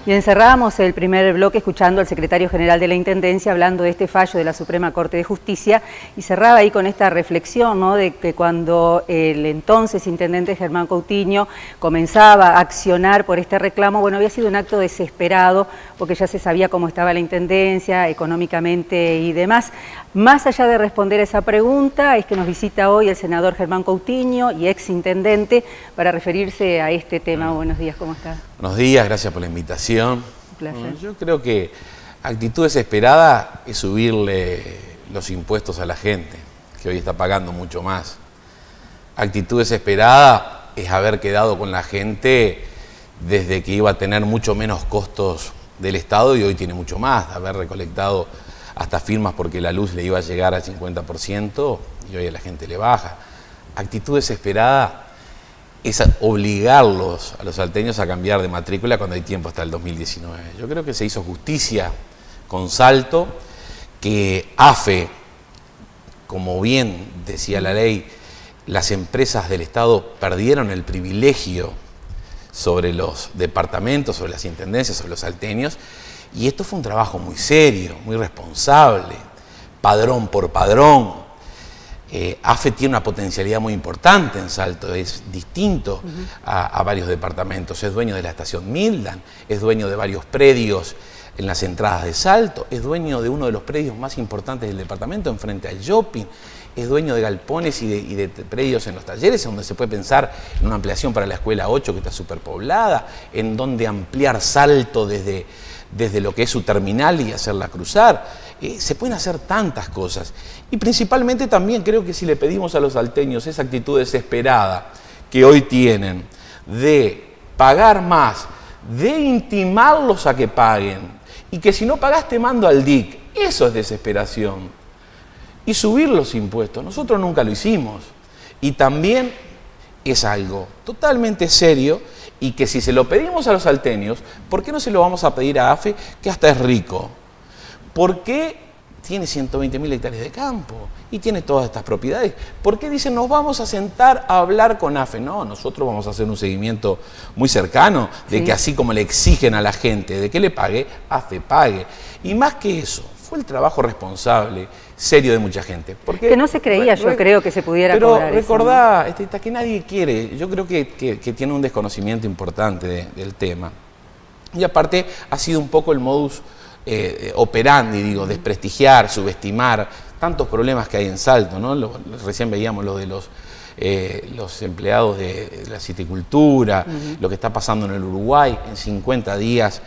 Y encerrábamos el primer bloque escuchando al secretario general de la Intendencia hablando de este fallo de la Suprema Corte de Justicia y cerraba ahí con esta reflexión, ¿no?, de que cuando el entonces intendente Germán Coutinho comenzaba a accionar por este reclamo, bueno, había sido un acto desesperado porque ya se sabía cómo estaba la Intendencia económicamente y demás. Más allá de responder a esa pregunta, es que nos visita hoy el senador Germán Coutinho y ex intendente para referirse a este tema. Buenos días, ¿cómo está? Buenos días, gracias por la invitación. Un placer. Bueno, yo creo que actitud desesperada es subirle los impuestos a la gente, que hoy está pagando mucho más. Actitud desesperada es haber quedado con la gente desde que iba a tener mucho menos costos del Estado y hoy tiene mucho más, haber recolectado hasta firmas porque la luz le iba a llegar al 50% y hoy a la gente le baja. Actitud desesperada es obligarlos a los salteños a cambiar de matrícula cuando hay tiempo hasta el 2019. Yo creo que se hizo justicia con Salto, que AFE, como bien decía la ley, las empresas del Estado perdieron el privilegio sobre los departamentos, sobre las intendencias, sobre los salteños, y esto fue un trabajo muy serio, muy responsable, padrón por padrón. AFE tiene una potencialidad muy importante en Salto, es distinto a varios departamentos, es dueño de la estación Mildan, es dueño de varios predios en las entradas de Salto, es dueño de uno de los predios más importantes del departamento enfrente al shopping, es dueño de galpones y de predios en los talleres, donde se puede pensar en una ampliación para la escuela 8 que está superpoblada, en donde ampliar Salto desde lo que es su terminal y hacerla cruzar. Se pueden hacer tantas cosas. Y principalmente también creo que si le pedimos a los salteños esa actitud desesperada que hoy tienen de pagar más, de intimarlos a que paguen, y que si no pagás te mando al DIC, eso es desesperación. Y subir los impuestos, nosotros nunca lo hicimos. Y también es algo totalmente serio y que si se lo pedimos a los salteños, ¿por qué no se lo vamos a pedir a AFE, que hasta es rico? ¿Por qué tiene 120.000 hectáreas de campo y tiene todas estas propiedades? ¿Por qué dicen nos vamos a sentar a hablar con AFE? No, nosotros vamos a hacer un seguimiento muy cercano de que así como le exigen a la gente de que le pague, AFE pague. Y más que eso, fue el trabajo responsable, serio de mucha gente. Porque, que no se creía, yo creo que se pudiera pero cobrar recordá, eso, ¿no? Que nadie quiere, yo creo que tiene un desconocimiento importante del tema. Y aparte ha sido un poco el modus operandi, digo, desprestigiar, subestimar tantos problemas que hay en Salto, ¿no? Recién veíamos lo de los empleados de la citicultura, lo que está pasando en el Uruguay, en 50 días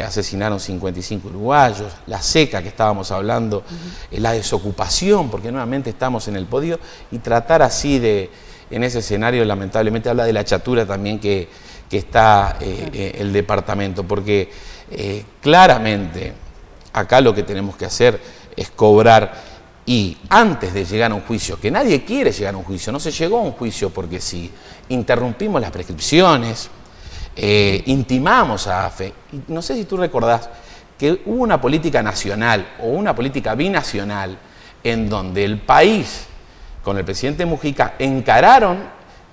asesinaron 55 uruguayos, la seca que estábamos hablando, la desocupación, porque nuevamente estamos en el podio, y tratar así en ese escenario, lamentablemente habla de la chatura también que está el departamento, porque claramente acá lo que tenemos que hacer es cobrar, y antes de llegar a un juicio, que nadie quiere llegar a un juicio, no se llegó a un juicio porque si interrumpimos las prescripciones, intimamos a AFE, y no sé si tú recordás que hubo una política nacional o una política binacional en donde el país con el presidente Mujica encararon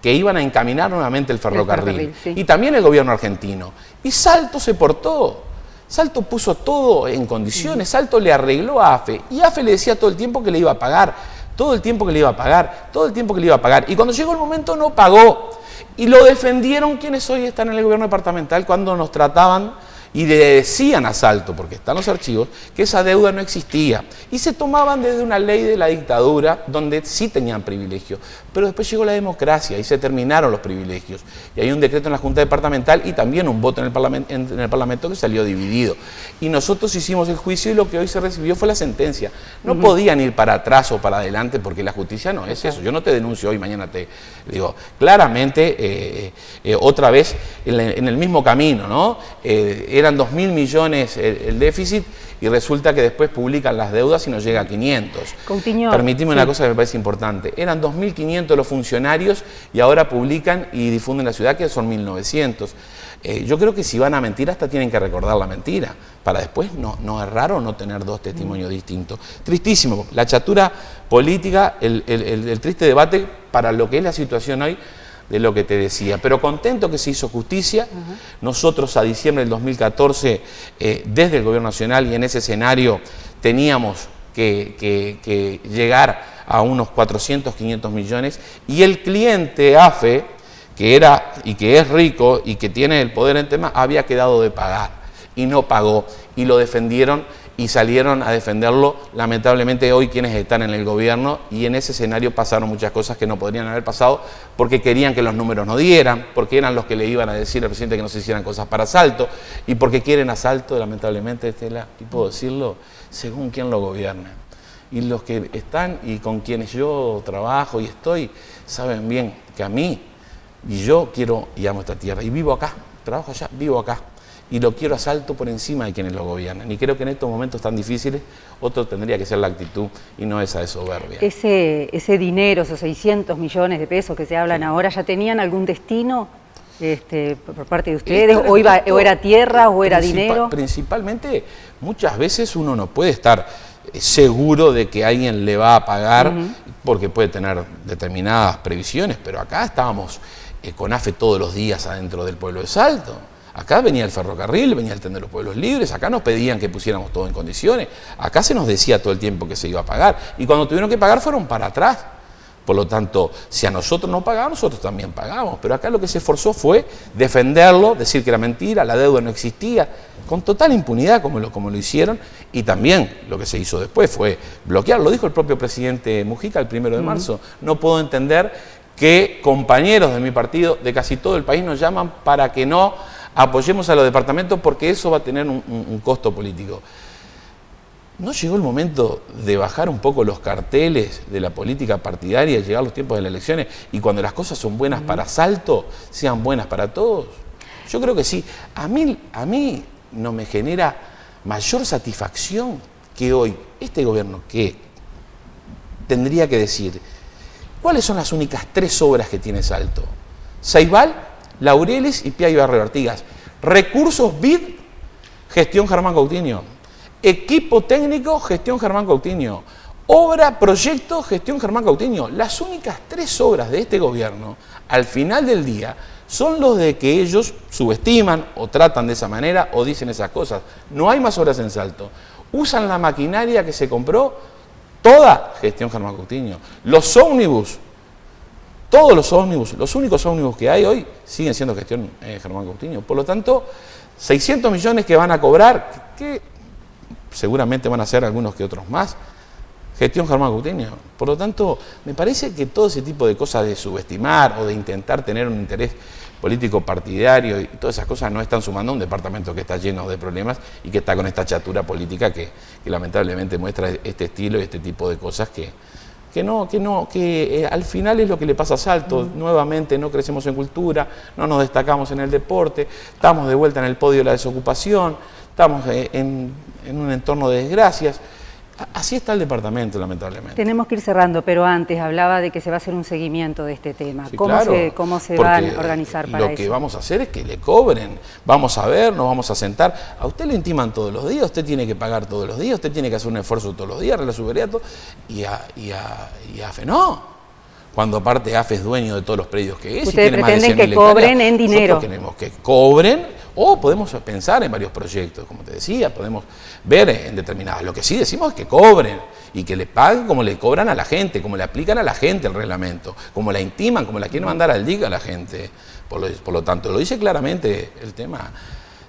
que iban a encaminar nuevamente el ferrocarril, sí. Y también el gobierno argentino. Y Salto se portó, Salto puso todo en condiciones, Salto le arregló a AFE, y AFE le decía todo el tiempo que le iba a pagar, todo el tiempo que le iba a pagar, todo el tiempo que le iba a pagar, y cuando llegó el momento no pagó. Y lo defendieron quienes hoy están en el gobierno departamental cuando nos trataban y le decían a Salto, porque están los archivos, que esa deuda no existía. Y se tomaban desde una ley de la dictadura donde sí tenían privilegios. Pero después llegó la democracia y se terminaron los privilegios. Y hay un decreto en la Junta Departamental y también un voto en el Parlamento que salió dividido. Y nosotros hicimos el juicio y lo que hoy se recibió fue la sentencia. No podían ir para atrás o para adelante porque la justicia no es eso. Yo no te denuncio hoy, mañana te digo. Claramente, otra vez en el mismo camino, ¿no? Eran 2.000 millones el déficit y resulta que después publican las deudas y nos llega a 500. Coutinho, Permitime una cosa que me parece importante. Eran 2.500 los funcionarios y ahora publican y difunden la ciudad que son 1.900. Yo creo que si van a mentir hasta tienen que recordar la mentira para después no errar o no tener dos testimonios distintos. Tristísimo. La chatura política, el triste debate para lo que es la situación hoy de lo que te decía. Pero contento que se hizo justicia. Nosotros a diciembre del 2014, desde el Gobierno Nacional y en ese escenario, teníamos que llegar a unos 400, 500 millones. Y el cliente AFE, que era y que es rico y que tiene el poder en tema, había quedado de pagar y no pagó. Y lo defendieron y salieron a defenderlo, lamentablemente hoy quienes están en el gobierno, y en ese escenario pasaron muchas cosas que no podrían haber pasado porque querían que los números no dieran, porque eran los que le iban a decir al presidente que no se hicieran cosas para Salto, y porque quieren a Salto, lamentablemente, Estela, y puedo decirlo, según quién lo gobierna. Y los que están y con quienes yo trabajo y estoy, saben bien que a mí, y yo quiero y amo esta tierra, y vivo acá, trabajo allá, vivo acá. Y lo quiero a Salto por encima de quienes lo gobiernan. Y creo que en estos momentos tan difíciles, otro tendría que ser la actitud y no esa de soberbia. Ese dinero, esos 600 millones de pesos que se hablan ahora, ¿ya tenían algún destino por parte de ustedes? ¿O era tierra o era dinero? Principalmente, muchas veces uno no puede estar seguro de que alguien le va a pagar porque puede tener determinadas previsiones, pero acá estábamos con AFE todos los días adentro del pueblo de Salto. Acá venía el ferrocarril, venía el tren de los pueblos libres, acá nos pedían que pusiéramos todo en condiciones, acá se nos decía todo el tiempo que se iba a pagar, y cuando tuvieron que pagar fueron para atrás. Por lo tanto, si a nosotros no pagaban, nosotros también pagamos, pero acá lo que se esforzó fue defenderlo, decir que era mentira, la deuda no existía, con total impunidad como lo hicieron, y también lo que se hizo después fue bloquear, lo dijo el propio presidente Mujica el 1 de marzo, no puedo entender que compañeros de mi partido, de casi todo el país, nos llaman para que no apoyemos a los departamentos porque eso va a tener un costo político. ¿No llegó el momento de bajar un poco los carteles de la política partidaria y llegar los tiempos de las elecciones y cuando las cosas son buenas para Salto, sean buenas para todos? Yo creo que sí. A mí no me genera mayor satisfacción que hoy este gobierno que tendría que decir cuáles son las únicas 3 obras que tiene Salto. Ceibal, Laureles y Piay Barrio Artigas. Recursos BID, gestión Germán Coutinho. Equipo técnico, gestión Germán Coutinho. Obra, proyecto, gestión Germán Coutinho. Las únicas 3 obras de este gobierno, al final del día, son los de que ellos subestiman o tratan de esa manera o dicen esas cosas. No hay más obras en Salto. Usan la maquinaria que se compró, toda gestión Germán Coutinho. Los ómnibus, todos los ómnibus, los únicos ómnibus que hay hoy siguen siendo gestión Germán Coutinho. Por lo tanto, 600 millones que van a cobrar, que seguramente van a ser algunos que otros más, gestión Germán Coutinho. Por lo tanto, me parece que todo ese tipo de cosas de subestimar o de intentar tener un interés político partidario y todas esas cosas no están sumando a un departamento que está lleno de problemas y que está con esta chatura política que lamentablemente muestra este estilo y este tipo de cosas que al final es lo que le pasa a Salto. Nuevamente no crecemos en cultura, no nos destacamos en el deporte, estamos de vuelta en el podio de la desocupación, estamos en un entorno de desgracias. Así está el departamento, lamentablemente. Tenemos que ir cerrando, pero antes hablaba de que se va a hacer un seguimiento de este tema. Sí, ¿Cómo se van a organizar para eso? Lo que vamos a hacer es que le cobren. Vamos a ver, nos vamos a sentar. A usted le intiman todos los días, usted tiene que pagar todos los días, usted tiene que hacer un esfuerzo todos los días, la suberiato, y a AFE no. Cuando aparte AFE es dueño de todos los predios que es. Ustedes pretenden que cobren en dinero. Nosotros queremos que cobren. O podemos pensar en varios proyectos, como te decía, podemos ver en determinadas. Lo que sí decimos es que cobren y que le paguen como le cobran a la gente, como le aplican a la gente el reglamento, como la intiman, como la quieren mandar al DIC a la gente. Por lo tanto, lo dice claramente el tema.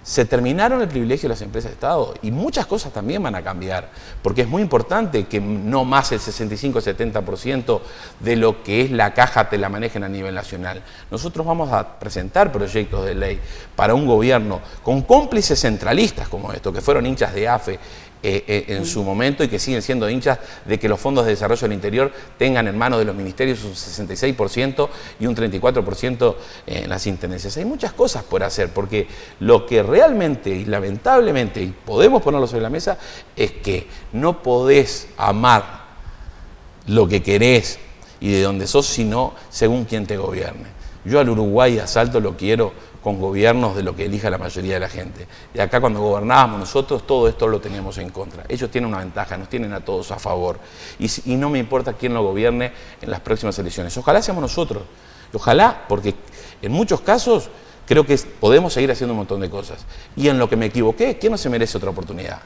Se terminaron el privilegio de las empresas de Estado y muchas cosas también van a cambiar, porque es muy importante que no más el 65-70% de lo que es la caja te la manejen a nivel nacional. Nosotros vamos a presentar proyectos de ley para un gobierno con cómplices centralistas como esto, que fueron hinchas de AFE en su momento y que siguen siendo hinchas de que los fondos de desarrollo del interior tengan en manos de los ministerios un 66% y un 34% en las intendencias. Hay muchas cosas por hacer, porque lo que realmente y lamentablemente, y podemos ponerlo sobre la mesa, es que no podés amar lo que querés y de donde sos, sino según quien te gobierne. Yo al Uruguay a Salto lo quiero con gobiernos de lo que elija la mayoría de la gente. Y acá cuando gobernábamos nosotros, todo esto lo teníamos en contra. Ellos tienen una ventaja, nos tienen a todos a favor. Y no me importa quién lo gobierne en las próximas elecciones. Ojalá seamos nosotros. Y ojalá, porque en muchos casos creo que podemos seguir haciendo un montón de cosas. Y en lo que me equivoqué, ¿quién no se merece otra oportunidad?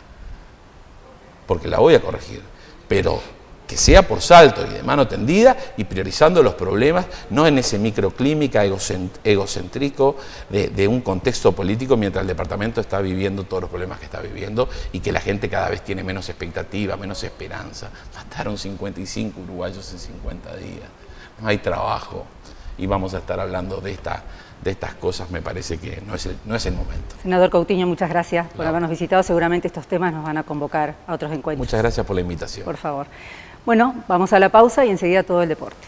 Porque la voy a corregir, pero que sea por salto y de mano tendida y priorizando los problemas, no en ese microclínica egocéntrico de un contexto político mientras el departamento está viviendo todos los problemas que está viviendo y que la gente cada vez tiene menos expectativa, menos esperanza. Mataron 55 uruguayos en 50 días, no hay trabajo y vamos a estar hablando de estas cosas, me parece que no es el momento. Senador Coutinho, muchas gracias por habernos visitado. Seguramente estos temas nos van a convocar a otros encuentros. Muchas gracias por la invitación. Por favor. Bueno, vamos a la pausa y enseguida todo el deporte.